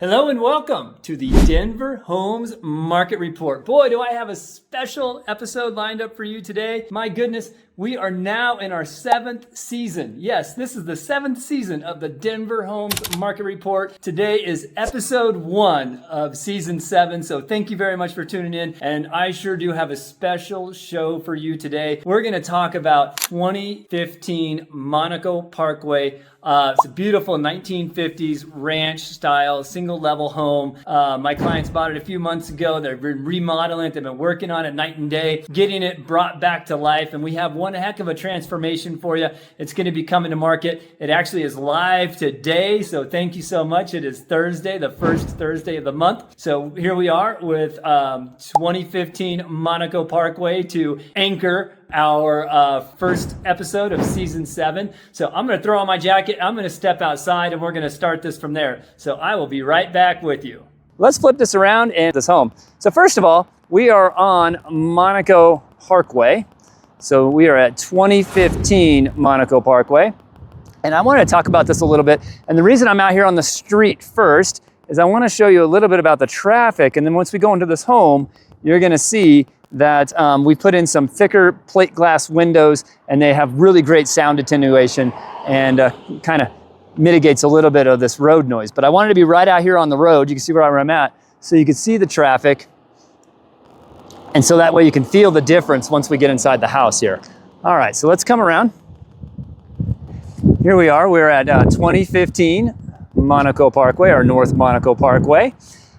Hello and welcome to the Denver Homes Market Report. Boy, do I have a special episode lined up for you today. My goodness, we are now in our 7th season. Yes, this is the 7th season of the Denver Homes Market Report. Today is episode 1 of season 7. So thank you very much for tuning in. And I sure do have a special show for you today. We're going to talk about 2015 Monaco Parkway. It's a beautiful 1950s ranch style single level home. My clients bought it a few months ago. They've been remodeling it. They've been working on it night and day, getting it brought back to life. And we have one heck of a transformation for you. It's going to be coming to market. It actually is live today. So thank you so much. It is Thursday, the first Thursday of the month. So here we are with 2015 Monaco Parkway to anchor our first episode of season 7. So I'm going to throw on my jacket. I'm going to step outside and we're going to start this from there. So I will be right back with you. Let's flip this around and this home. So first of all, we are on Monaco Parkway. So we are at 2015 Monaco Parkway. And I want to talk about this a little bit. And the reason I'm out here on the street first is I want to show you a little bit about the traffic. And then once we go into this home, you're going to see that we put in some thicker plate glass windows and they have really great sound attenuation and kind of mitigates a little bit of this road noise. But I wanted to be right out here on the road. You can see where I'm at. So you can see the traffic. And so that way you can feel the difference once we get inside the house here. All right, so let's come around. Here we are. We're at 2015 Monaco Parkway, or North Monaco Parkway.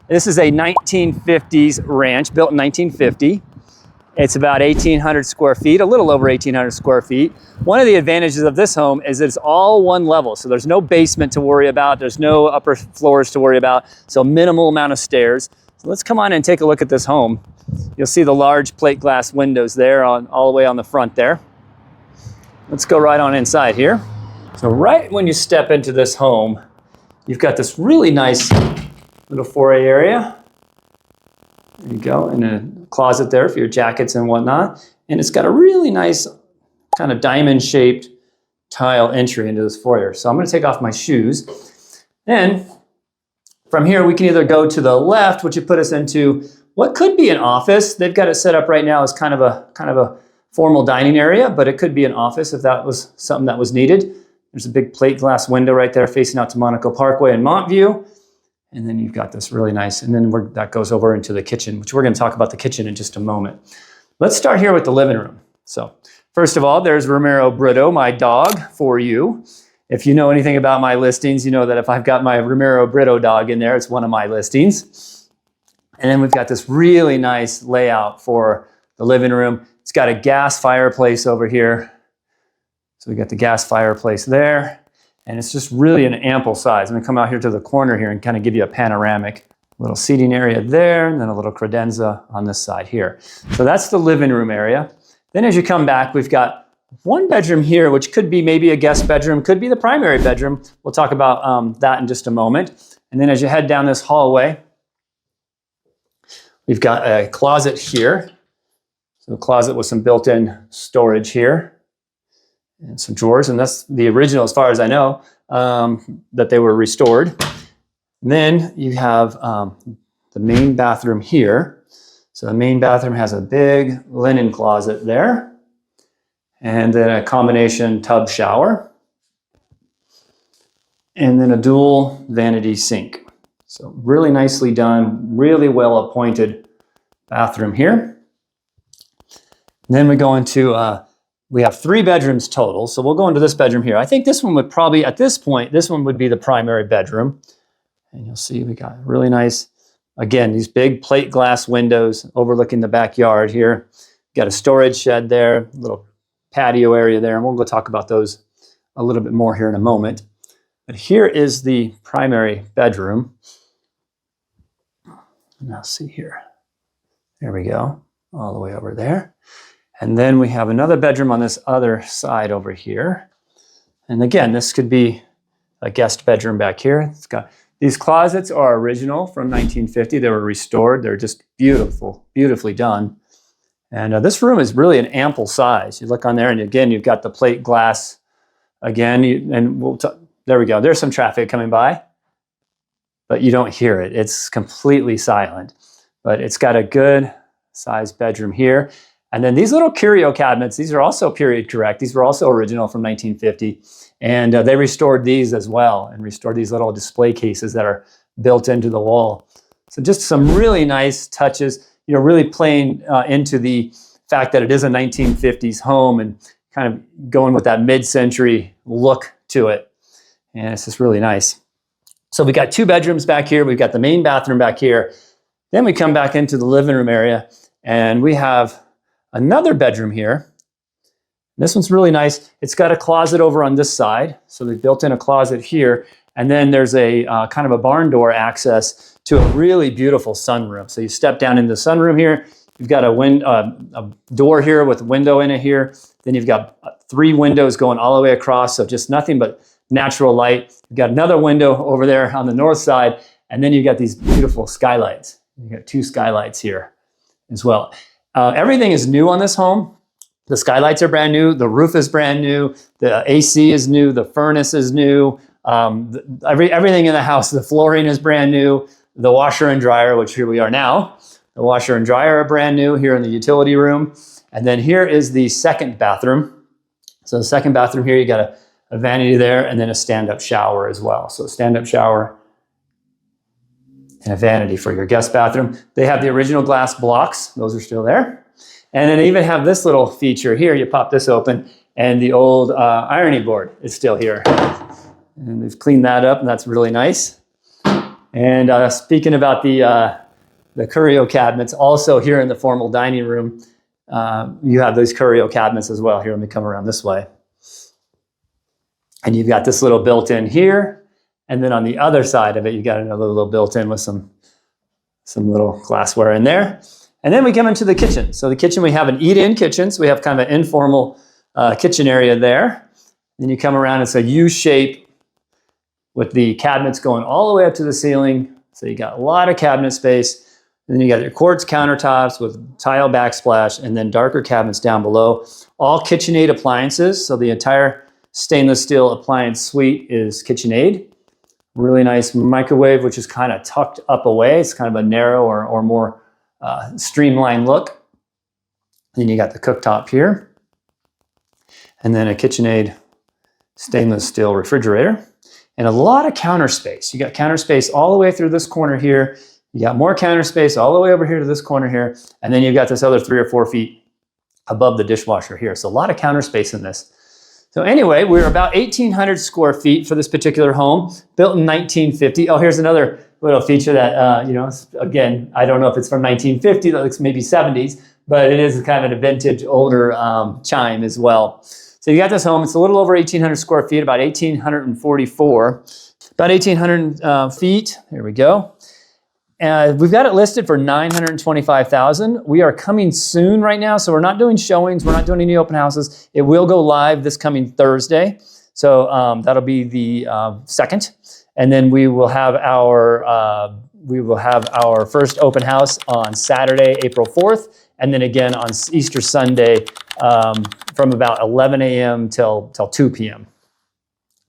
This is a 1950s ranch built in 1950. It's about 1,800 square feet, a little over 1,800 square feet. One of the advantages of this home is it's all one level. So there's no basement to worry about. There's no upper floors to worry about. So minimal amount of stairs. So let's come on and take a look at this home. You'll see the large plate glass windows there all the way on the front there. Let's go right on inside here. So right when you step into this home, you've got this really nice little foyer area. There you go, and a closet there for your jackets and whatnot. And it's got a really nice kind of diamond-shaped tile entry into this foyer. So I'm going to take off my shoes. And from here, we can either go to the left, which would put us into what could be an office. They've got it set up right now as kind of a formal dining area, but it could be an office if that was something that was needed. There's a big plate glass window right there facing out to Monaco Parkway and Montview. And then you've got this really nice, and then that goes over into the kitchen, which we're going to talk about the kitchen in just a moment. Let's start here with the living room. So first of all, there's Romero Brito, my dog, for you. If you know anything about my listings, you know that if I've got my Romero Brito dog in there, it's one of my listings. And then we've got this really nice layout for the living room. It's got a gas fireplace over here. So we got the gas fireplace there. And it's just really an ample size. I'm going to come out here to the corner here and kind of give you a panoramic. Little seating area there, and then a little credenza on this side here. So that's the living room area. Then as you come back, we've got one bedroom here, which could be maybe a guest bedroom, could be the primary bedroom. We'll talk about that in just a moment. And then as you head down this hallway, we've got a closet here. So a closet with some built-in storage here. And some drawers, and that's the original as far as I know, that they were restored. And then you have the main bathroom here. So the main bathroom has a big linen closet there, and then a combination tub shower, and then a dual vanity sink. So really nicely done, really well appointed bathroom here. And then we go into we have 3 bedrooms total, so we'll go into this bedroom here. I think this one would probably, at this point, this one would be the primary bedroom. And you'll see we got really nice, again, these big plate glass windows overlooking the backyard here. Got a storage shed there, a little patio area there, and we'll go talk about those a little bit more here in a moment. But here is the primary bedroom. Now see here. There we go, all the way over there. And then we have another bedroom on this other side over here. And again, this could be a guest bedroom back here. It's got, these closets are original from 1950. They were restored. They're just beautiful, beautifully done. And this room is really an ample size. You look on there, and again, you've got the plate glass again. There we go. There's some traffic coming by. but you don't hear it. It's completely silent. But it's got a good sized bedroom here. And then these little curio cabinets, these are also period correct. These were also original from 1950. And they restored these as well and restored these little display cases that are built into the wall. So just some really nice touches, really playing into the fact that it is a 1950s home and kind of going with that mid-century look to it. And it's just really nice. So we got 2 bedrooms back here. We've got the main bathroom back here. Then we come back into the living room area and we have another bedroom here. This one's really nice. It's got a closet over on this side. So they built in a closet here. And then there's a kind of a barn door access to a really beautiful sunroom. So you step down into the sunroom here. You've got a door here with a window in it here. Then you've got 3 windows going all the way across. So just nothing but natural light. You've got another window over there on the north side. And then you've got these beautiful skylights. You've got 2 skylights here as well. Everything is new on this home. The skylights are brand new. The roof is brand new. The AC is new. The furnace is new. Everything in the house, the flooring is brand new. The washer and dryer, which here we are now. The washer and dryer are brand new here in the utility room. And then here is the second bathroom. So the second bathroom here, you got a vanity there and then a stand-up shower as well. So stand-up shower and a vanity for your guest bathroom. They have the original glass blocks. Those are still there. And then they even have this little feature here. You pop this open and the old ironing board is still here. And they've cleaned that up and that's really nice. And speaking about the curio cabinets, also here in the formal dining room, you have those curio cabinets as well. Here, let me come around this way. And you've got this little built-in here. And then on the other side of it, you got another little built-in with some little glassware in there. And then we come into the kitchen. So the kitchen, we have an eat-in kitchen. So we have kind of an informal kitchen area there. Then you come around, it's a U-shape with the cabinets going all the way up to the ceiling. So you got a lot of cabinet space. And then you got your quartz countertops with tile backsplash and then darker cabinets down below. All KitchenAid appliances. So the entire stainless steel appliance suite is KitchenAid. Really nice microwave, which is kind of tucked up away. It's kind of a narrow or more streamlined look. Then you got the cooktop here. And then a KitchenAid stainless steel refrigerator. And a lot of counter space. You got counter space all the way through this corner here. You got more counter space all the way over here to this corner here. And then you've got this other 3 or 4 feet above the dishwasher here. So a lot of counter space in this. So anyway, we're about 1,800 square feet for this particular home, built in 1950. Oh, here's another little feature that, again, I don't know if it's from 1950, that looks maybe 70s, but it is kind of a vintage, older chime as well. So you got this home. It's a little over 1,800 square feet, about 1,844. About 1,800 feet. Here we go. We've got it listed for $925,000. We are coming soon right now, so we're not doing showings. We're not doing any open houses. It will go live this coming Thursday. So that'll be the 2nd. And then we will have our first open house on Saturday, April 4th. And then again on Easter Sunday from about 11 a.m. till 2 p.m.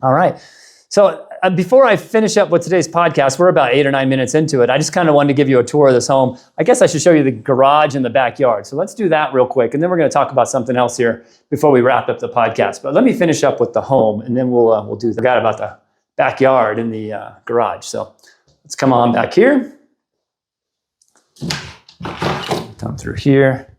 All right. So before I finish up with today's podcast, we're about 8 or 9 minutes into it. I just kind of wanted to give you a tour of this home. I guess I should show you the garage and the backyard. So let's do that real quick. And then we're going to talk about something else here before we wrap up the podcast. But let me finish up with the home and then we'll do, forgot about the backyard and the garage. So let's come on back here. Come through here.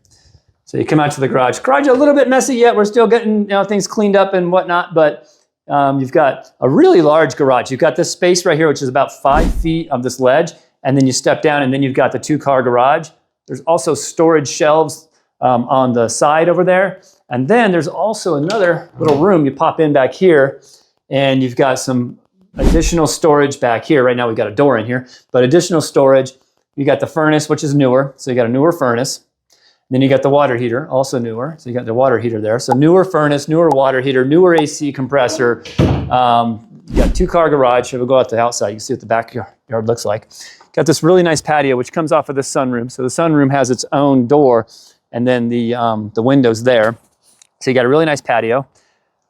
So you come out to the garage. Garage a little bit messy yet. We're still getting things cleaned up and whatnot, but you've got a really large garage. You've got this space right here, which is about 5 feet of this ledge, and then you step down, and then you've got the 2-car garage. There's also storage shelves on the side over there, and then there's also another little room. You pop in back here, and you've got some additional storage back here. Right now we've got a door in here, but additional storage. You got the furnace, which is newer, so you got a newer furnace. Then you got the water heater, also newer. So you got the water heater there. So newer furnace, newer water heater, newer AC compressor. You got 2-car garage. So we'll go out the outside. You can see what the backyard looks like. Got this really nice patio, which comes off of the sunroom. So the sunroom has its own door, and then the windows there. So you got a really nice patio.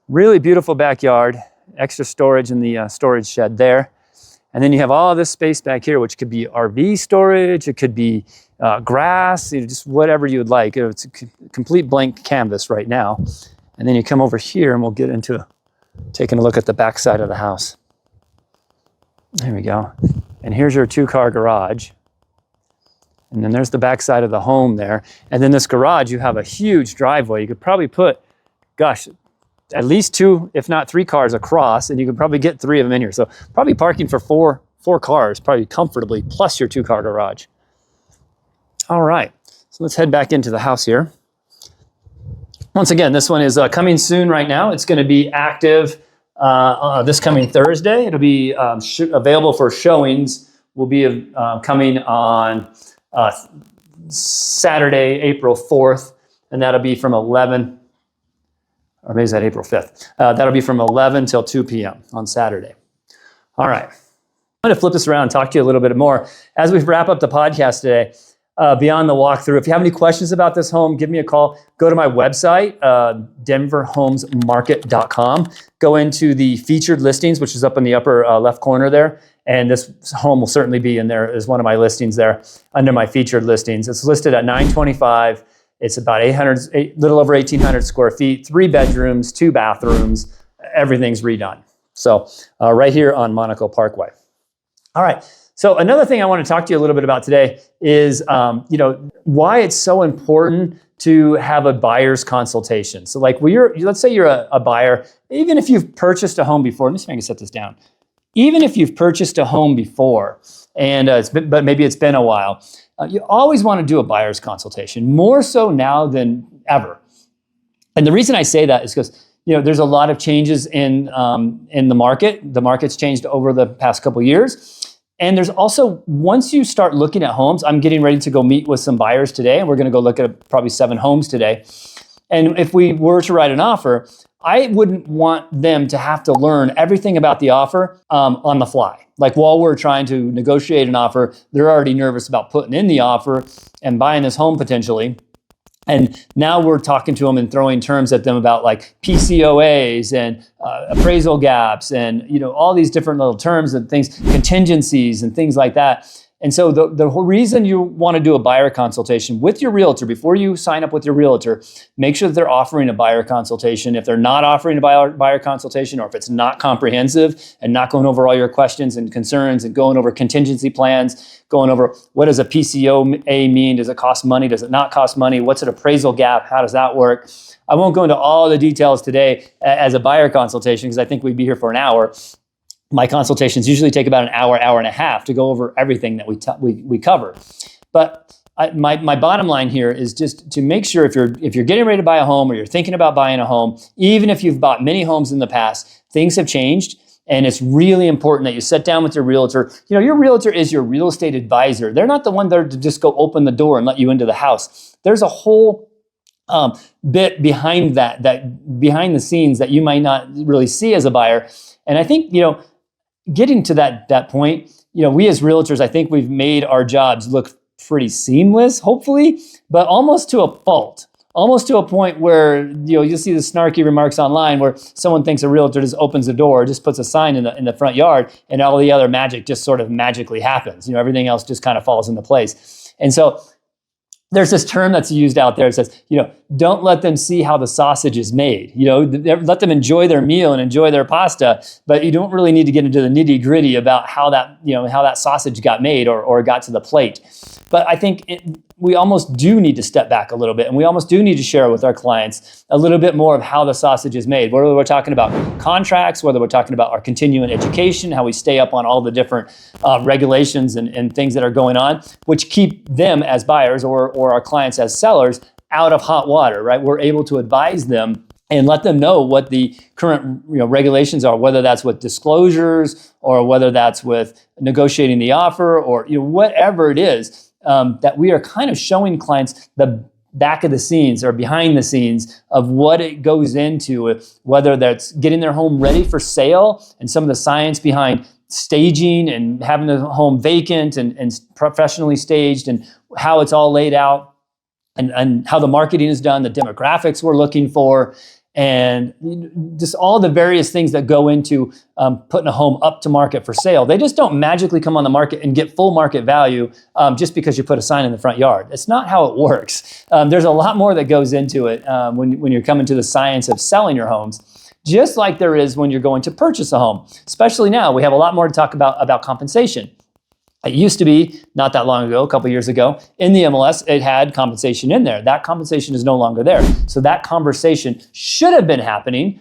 Really beautiful backyard. Extra storage in the storage shed there. And then you have all this space back here, which could be RV storage, it could be grass, just whatever you would like. It's a complete blank canvas right now. And then you come over here and we'll get into taking a look at the back side of the house. There we go. And here's your 2-car garage. And then there's the back side of the home there. And then this garage, you have a huge driveway. You could probably put, gosh, at least 2, if not 3 cars across, and you could probably get 3 of them in here. So probably parking for four cars, probably comfortably, plus your 2-car garage. All right, so let's head back into the house here. Once again, this one is coming soon right now. It's gonna be active this coming Thursday. It'll be available for showings. Will be coming on Saturday, April 4th, and that'll be from 11, or maybe is that April 5th? That'll be from 11 till 2 p.m. on Saturday. All right, I'm gonna flip this around and talk to you a little bit more. As we wrap up the podcast today, beyond the walkthrough, if you have any questions about this home, give me a call. Go to my website, denverhomesmarket.com. Go into the featured listings, which is up in the upper left corner there. And this home will certainly be in there as one of my listings there under my featured listings. It's listed at $925. It's about little over 1,800 square feet, 3 bedrooms, 2 bathrooms. Everything's redone. So right here on Monaco Parkway. All right. So another thing I want to talk to you a little bit about today is, why it's so important to have a buyer's consultation. So like let's say you're a buyer, even if you've purchased a home before, let me see if I can set this down. Even if you've purchased a home before, and but maybe it's been a while, you always want to do a buyer's consultation, more so now than ever. And the reason I say that is because there's a lot of changes in the market. The market's changed over the past couple of years. And there's also, once you start looking at homes, I'm getting ready to go meet with some buyers today, and we're going to go look at probably 7 homes today. And if we were to write an offer, I wouldn't want them to have to learn everything about the offer on the fly. Like while we're trying to negotiate an offer, they're already nervous about putting in the offer and buying this home potentially. And now we're talking to them and throwing terms at them about like PCOAs and appraisal gaps and all these different little terms and things, contingencies and things like that. And so the whole reason you want to do a buyer consultation with your realtor, before you sign up with your realtor, make sure that they're offering a buyer consultation. If they're not offering a buyer consultation, or if it's not comprehensive and not going over all your questions and concerns and going over contingency plans, going over what does a PCOA mean? Does it cost money? Does it not cost money? What's an appraisal gap? How does that work? I won't go into all the details today as a buyer consultation because I think we'd be here for an hour. My consultations usually take about an hour, hour and a half to go over everything that we cover. But my bottom line here is just to make sure if you're getting ready to buy a home or you're thinking about buying a home, even if you've bought many homes in the past, things have changed. And it's really important that you sit down with your realtor. Your realtor is your real estate advisor. They're not the one there to just go open the door and let you into the house. There's a whole bit behind that behind the scenes that you might not really see as a buyer. And I think, getting to that point, we as realtors, I think we've made our jobs look pretty seamless, hopefully, but almost to a fault. Almost to a point where you'll see the snarky remarks online where someone thinks a realtor just opens the door, just puts a sign in the front yard, and all the other magic just sort of magically happens. Everything else just kind of falls into place. And so there's this term that's used out there. It says, don't let them see how the sausage is made. Let them enjoy their meal and enjoy their pasta, but you don't really need to get into the nitty gritty about how that sausage got made or got to the plate. But I think we almost do need to step back a little bit, and we almost do need to share with our clients a little bit more of how the sausage is made. Whether we're talking about contracts, whether we're talking about our continuing education, how we stay up on all the different regulations and things that are going on, which keep them as buyers or our clients as sellers out of hot water, right? We're able to advise them and let them know what the current regulations are, whether that's with disclosures or whether that's with negotiating the offer or whatever it is. That we are kind of showing clients the back of the scenes or behind the scenes of what it goes into, whether that's getting their home ready for sale and some of the science behind staging and having the home vacant and professionally staged and how it's all laid out and how the marketing is done, the demographics we're looking for, and just all the various things that go into putting a home up to market for sale. They just don't magically come on the market and get full market value just because you put a sign in the front yard. It's not how it works. There's a lot more that goes into it when you're coming to the science of selling your homes. Just like there is when you're going to purchase a home. Especially now, we have a lot more to talk about compensation. It used to be, not that long ago, a couple years ago, in the MLS, it had compensation in there. That compensation is no longer there. So that conversation should have been happening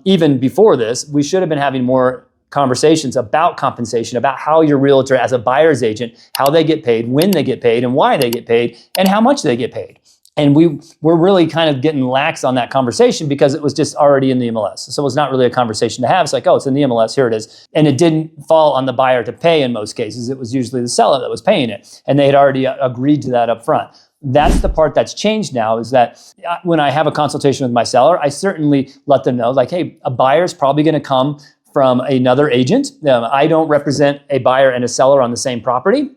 even before this. We should have been having more conversations about compensation, about how your realtor as a buyer's agent, how they get paid, when they get paid, and why they get paid, and how much they get paid. And we were really kind of getting lax on that conversation because it was just already in the MLS. So it was not really a conversation to have. It's like, oh, it's in the MLS, here it is. And it didn't fall on the buyer to pay in most cases. It was usually the seller that was paying it. And they had already agreed to that up front. That's the part that's changed now, is that when I have a consultation with my seller, I certainly let them know, like, hey, a buyer's probably going to come from another agent. I don't represent a buyer and a seller on the same property.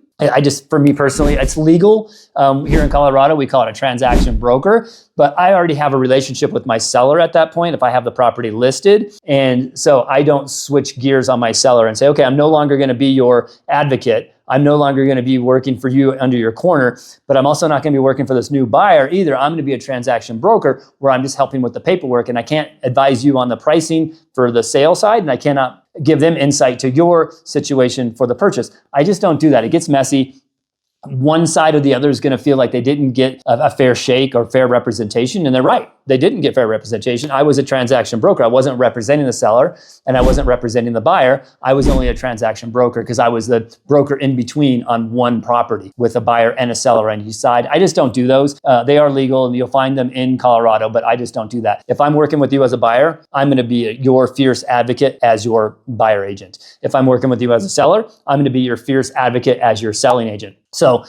For me personally, it's legal. Here in Colorado, we call it a transaction broker, but I already have a relationship with my seller at that point if I have the property listed. And so I don't switch gears on my seller and say, okay, I'm no longer going to be your advocate. I'm no longer going to be working for you under your corner, but I'm also not going to be working for this new buyer either. I'm going to be a transaction broker where I'm just helping with the paperwork, and I can't advise you on the pricing for the sale side, and I cannot give them insight to your situation for the purchase. I just don't do that. It gets messy. One side or the other is going to feel like they didn't get a fair shake or fair representation, and they're right. They didn't get fair representation. I was a transaction broker. I wasn't representing the seller, and I wasn't representing the buyer. I was only a transaction broker because I was the broker in between on one property with a buyer and a seller on each side. I just don't do those. They are legal, and you'll find them in Colorado, but I just don't do that. If I'm working with you as a buyer, I'm going to be your fierce advocate as your buyer agent. If I'm working with you as a seller, I'm going to be your fierce advocate as your selling agent. So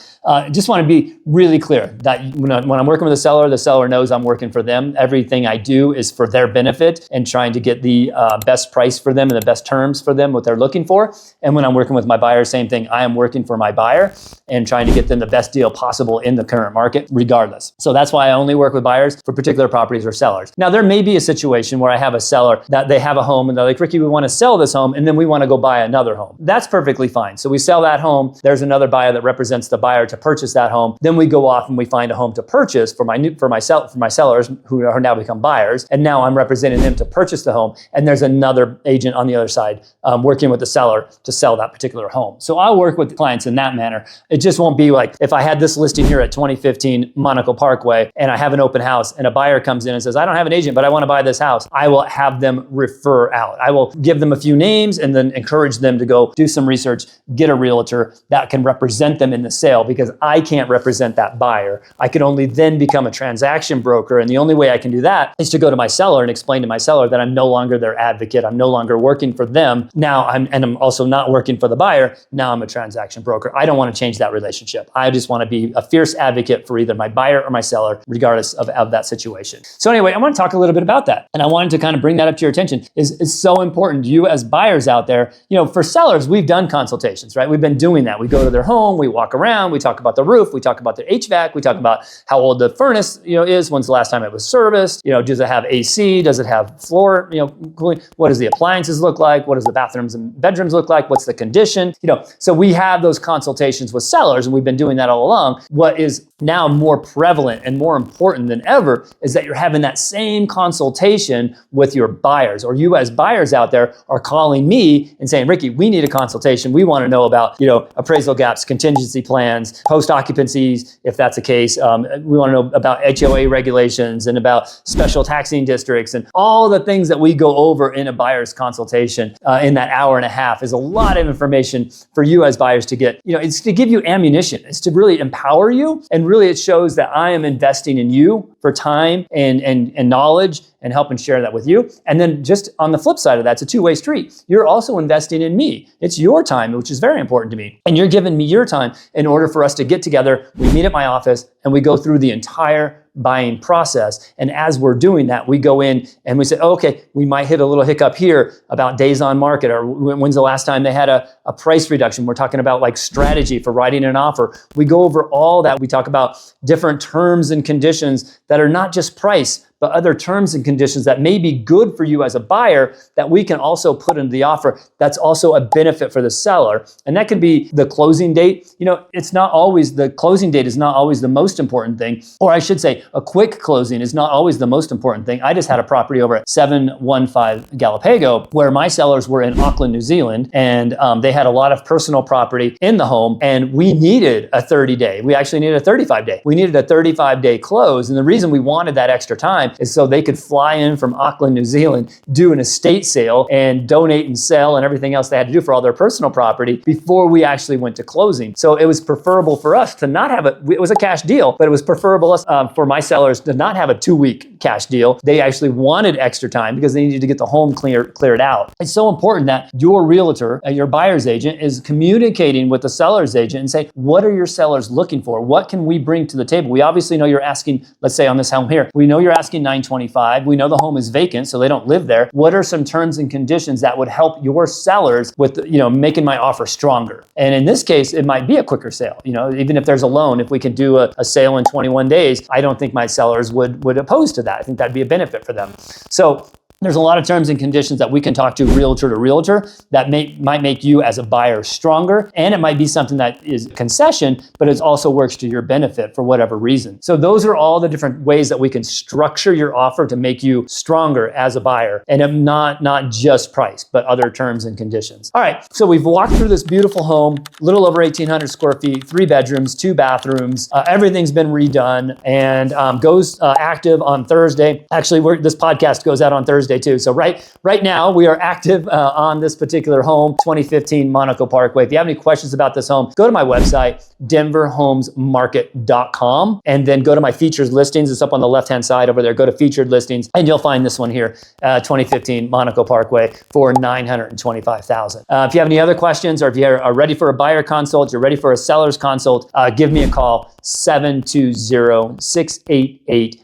just want to be really clear that when I'm working with the seller knows I'm working for them. Everything I do is for their benefit and trying to get the best price for them and the best terms for them, what they're looking for. And when I'm working with my buyer, same thing. I am working for my buyer and trying to get them the best deal possible in the current market, regardless. So that's why I only work with buyers for particular properties or sellers. Now, there may be a situation where I have a seller that they have a home and they're like, Ricky, we want to sell this home and then we want to go buy another home. That's perfectly fine. So we sell that home. There's another buyer that represents the buyer to purchase that home. Then we go off and we find a home to purchase for my sellers who are now become buyers. And now I'm representing them to purchase the home. And there's another agent on the other side working with the seller to sell that particular home. So I'll work with clients in that manner. It just won't be like if I had this listing here at 2015 Monaco Parkway and I have an open house and a buyer comes in and says, I don't have an agent, but I want to buy this house. I will have them refer out. I will give them a few names and then encourage them to go do some research, get a realtor that can represent them in the sale, because I can't represent that buyer. I can only then become a transaction broker. And the only way I can do that is to go to my seller and explain to my seller that I'm no longer their advocate. I'm no longer working for them. Now I'm also not working for the buyer. Now I'm a transaction broker. I don't want to change that relationship. I just want to be a fierce advocate for either my buyer or my seller, regardless of that situation. So anyway, I want to talk a little bit about that. And I wanted to kind of bring that up to your attention. It's so important. You as buyers out there, for sellers, we've done consultations, right? We've been doing that. We go to their home, we walk around, we talk about the roof, we talk about the HVAC, we talk about how old the furnace, is, when's the last time it was serviced, does it have AC, does it have floor, cooling, what does the appliances look like, what does the bathrooms and bedrooms look like, what's the condition, so we have those consultations with sellers, and we've been doing that all along. What is now more prevalent and more important than ever is that you're having that same consultation with your buyers, or you as buyers out there are calling me and saying, Ricky, we need a consultation. We want to know about, appraisal gaps, contingency plans, post occupancies, if that's the case. We want to know about HOA regulations and about special taxing districts, and all the things that we go over in a buyer's consultation in that hour and a half is a lot of information for you as buyers to get. It's to give you ammunition. It's to really empower you, and really it shows that I am investing in you for time and knowledge, and help and share that with you. And then just on the flip side of that, it's a two-way street. You're also investing in me. It's your time, which is very important to me. And you're giving me your time in order for us to get together. We meet at my office and we go through the entire buying process. And as we're doing that, we go in and we say, okay, we might hit a little hiccup here about days on market, or when's the last time they had a price reduction. We're talking about like strategy for writing an offer. We go over all that. We talk about different terms and conditions that are not just price, but other terms and conditions that may be good for you as a buyer that we can also put into the offer that's also a benefit for the seller. And that could be the closing date. It's not always, the closing date is not always the most important thing. Or I should say, a quick closing is not always the most important thing. I just had a property over at 715 Galapago where my sellers were in Auckland, New Zealand, and they had a lot of personal property in the home, and we needed a 30-day. We actually needed a 35-day. We needed a 35-day close, and the reason we wanted that extra time is so they could fly in from Auckland, New Zealand, do an estate sale, and donate and sell and everything else they had to do for all their personal property before we actually went to closing. So it was preferable for us to not have it was a cash deal, but it was preferable for my sellers to not have a 2-week cash deal. They actually wanted extra time because they needed to get the home cleared out. It's so important that your realtor and your buyer's agent is communicating with the seller's agent and say, what are your sellers looking for? What can we bring to the table? We obviously know you're asking, let's say on this home here, we know you're asking $925. We know the home is vacant, so they don't live there. What are some terms and conditions that would help your sellers with, making my offer stronger? And in this case, it might be a quicker sale. Even if there's a loan, if we can do a sale in 21 days, I don't think my sellers would oppose to that. I think that'd be a benefit for them. So there's a lot of terms and conditions that we can talk to realtor that might make you as a buyer stronger. And it might be something that is concession, but it also works to your benefit for whatever reason. So those are all the different ways that we can structure your offer to make you stronger as a buyer. And not just price, but other terms and conditions. All right, so we've walked through this beautiful home, little over 1,800 square feet, 3 bedrooms, 2 bathrooms. Everything's been redone and goes active on Thursday. Actually, this podcast goes out on Thursday too. So right now we are active on this particular home, 2015 Monaco Parkway. If you have any questions about this home, go to my website, denverhomesmarket.com, and then go to my features listings. It's up on the left-hand side over there. Go to featured listings, and you'll find this one here, 2015 Monaco Parkway for $925,000. If you have any other questions, or if you are ready for a buyer consult, you're ready for a seller's consult, give me a call, 720-688-5110.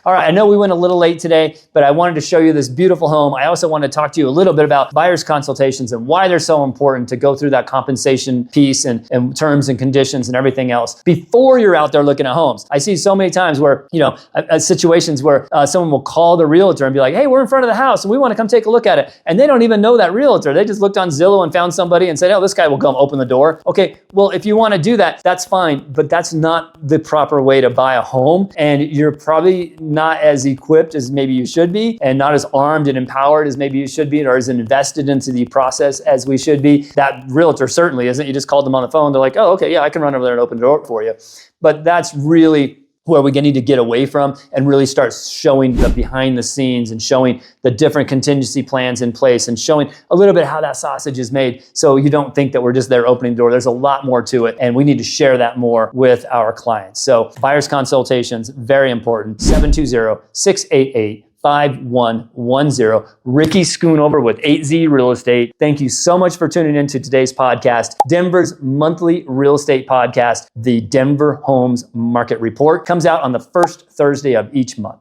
All right, I know we went a little late today, but I wanted to show you this beautiful home. I also want to talk to you a little bit about buyer's consultations and why they're so important, to go through that compensation piece and terms and conditions and everything else before you're out there looking at homes. I see so many times where, situations where someone will call the realtor and be like, hey, we're in front of the house and we want to come take a look at it. And they don't even know that realtor. They just looked on Zillow and found somebody and said, oh, this guy will come open the door. Okay, well, if you want to do that, that's fine, but that's not the proper way to buy a home, and you're probably not as equipped as maybe you should be, and not as armed and empowered as maybe you should be, or as invested into the process as we should be. That realtor certainly isn't. You just called them on the phone. They're like, oh, okay, yeah, I can run over there and open the door for you. But that's really where we need to get away from and really start showing the behind the scenes and showing the different contingency plans in place and showing a little bit how that sausage is made, so you don't think that we're just there opening the door. There's a lot more to it, and we need to share that more with our clients. So buyer's consultations, very important. 720-688-5110. Ricky Schoonover with 8Z Real Estate. Thank you so much for tuning into today's podcast, Denver's monthly real estate podcast. The Denver Homes Market Report comes out on the first Thursday of each month.